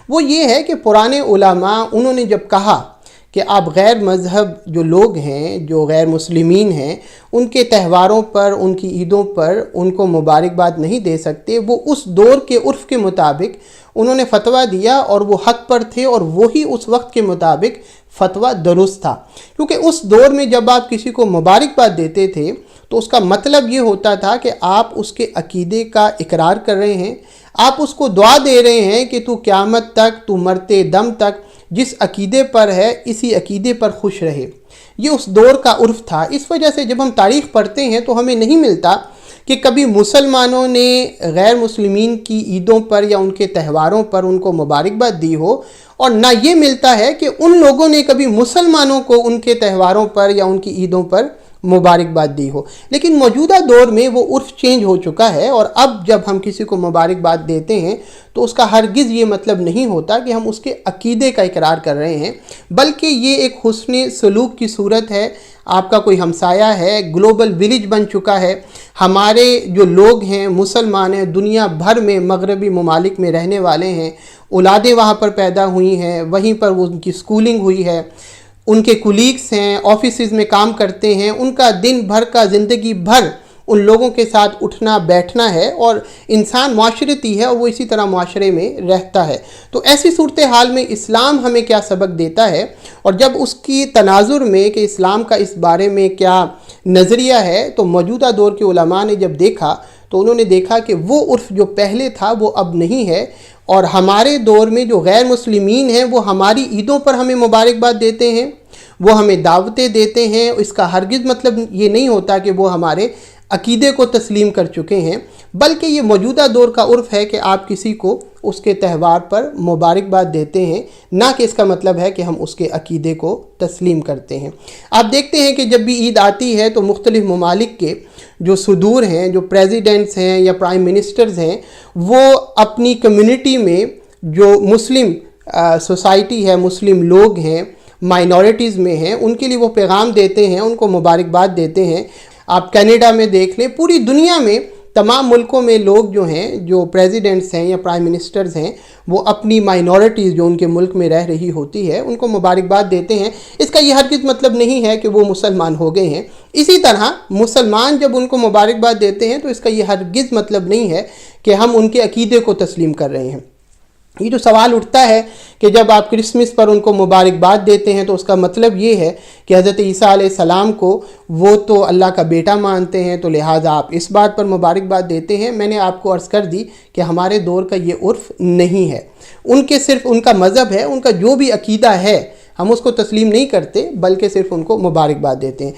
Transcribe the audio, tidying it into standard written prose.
وہ یہ ہے کہ پرانے علماء انہوں نے جب کہا کہ آپ غیر مذہب جو لوگ ہیں، جو غیر مسلمین ہیں، ان کے تہواروں پر، ان کی عیدوں پر ان کو مبارکباد نہیں دے سکتے، وہ اس دور کے عرف کے مطابق انہوں نے فتویٰ دیا اور وہ حق پر تھے، اور وہی اس وقت کے مطابق فتویٰ درست تھا، کیونکہ اس دور میں جب آپ کسی کو مبارکباد دیتے تھے تو اس کا مطلب یہ ہوتا تھا کہ آپ اس کے عقیدے کا اقرار کر رہے ہیں، آپ اس کو دعا دے رہے ہیں کہ تو قیامت تک، تو مرتے دم تک جس عقیدے پر ہے اسی عقیدے پر خوش رہے۔ یہ اس دور کا عرف تھا۔ اس وجہ سے جب ہم تاریخ پڑھتے ہیں تو ہمیں نہیں ملتا کہ کبھی مسلمانوں نے غیر مسلمین کی عیدوں پر یا ان کے تہواروں پر ان کو مبارکباد دی ہو، اور نہ یہ ملتا ہے کہ ان لوگوں نے کبھی مسلمانوں کو ان کے تہواروں پر یا ان کی عیدوں پر مبارکباد دی ہو۔ لیکن موجودہ دور میں وہ عرف چینج ہو چکا ہے، اور اب جب ہم کسی کو مبارکباد دیتے ہیں تو اس کا ہرگز یہ مطلب نہیں ہوتا کہ ہم اس کے عقیدے کا اقرار کر رہے ہیں، بلکہ یہ ایک حسن سلوک کی صورت ہے۔ آپ کا کوئی ہمسایہ ہے، گلوبل ویلیج بن چکا ہے، ہمارے جو لوگ ہیں مسلمان ہیں، دنیا بھر میں مغربی ممالک میں رہنے والے ہیں، اولادیں وہاں پر پیدا ہوئی ہیں، وہیں پر ان کی سکولنگ ہوئی ہے، ان کے کولیگس ہیں، آفیسز میں کام کرتے ہیں، ان کا دن بھر کا زندگی بھر ان لوگوں کے ساتھ اٹھنا بیٹھنا ہے، اور انسان معاشرتی ہے اور وہ اسی طرح معاشرے میں رہتا ہے۔ تو ایسی صورتحال میں اسلام ہمیں کیا سبق دیتا ہے، اور جب اس کی تناظر میں کہ اسلام کا اس بارے میں کیا نظریہ ہے، تو موجودہ دور کے علماء نے جب دیکھا تو انہوں نے دیکھا کہ وہ عرف جو پہلے تھا وہ اب نہیں ہے، اور ہمارے دور میں جو غیر مسلمین ہیں وہ ہماری عیدوں پر ہمیں مبارکباد دیتے ہیں، وہ ہمیں دعوتیں دیتے ہیں۔ اس کا ہرگز مطلب یہ نہیں ہوتا کہ وہ ہمارے عقیدے کو تسلیم کر چکے ہیں، بلکہ یہ موجودہ دور کا عرف ہے کہ آپ کسی کو اس کے تہوار پر مبارکباد دیتے ہیں، نہ کہ اس کا مطلب ہے کہ ہم اس کے عقیدے کو تسلیم کرتے ہیں۔ آپ دیکھتے ہیں کہ جب بھی عید آتی ہے تو مختلف ممالک کے جو صدور ہیں، جو پریزیڈنٹس ہیں یا پرائم منسٹرز ہیں، وہ اپنی کمیونٹی میں جو مسلم سوسائٹی ہے، مسلم لوگ ہیں، مائنورٹیز میں ہیں، ان کے لیے وہ پیغام دیتے ہیں، ان کو مبارکباد دیتے ہیں۔ آپ کینیڈا میں دیکھ لیں، پوری دنیا میں تمام ملکوں میں لوگ جو ہیں، جو پریزیڈنٹس ہیں یا پرائم منسٹرز ہیں، وہ اپنی مائنورٹیز جو ان کے ملک میں رہ رہی ہوتی ہے ان کو مبارکباد دیتے ہیں۔ اس کا یہ ہرگز مطلب نہیں ہے کہ وہ مسلمان ہو گئے ہیں۔ اسی طرح مسلمان جب ان کو مبارکباد دیتے ہیں تو اس کا یہ ہرگز مطلب نہیں ہے کہ ہم ان کے عقیدے کو تسلیم کر رہے ہیں۔ یہ جو سوال اٹھتا ہے کہ جب آپ کرسمس پر ان کو مبارکباد دیتے ہیں تو اس کا مطلب یہ ہے کہ حضرت عیسیٰ علیہ السلام کو وہ تو اللہ کا بیٹا مانتے ہیں، تو لہٰذا آپ اس بات پر مبارکباد دیتے ہیں۔ میں نے آپ کو عرض کر دی کہ ہمارے دور کا یہ عرف نہیں ہے۔ ان کے صرف ان کا مذہب ہے، ان کا جو بھی عقیدہ ہے ہم اس کو تسلیم نہیں کرتے، بلکہ صرف ان کو مبارکباد دیتے ہیں۔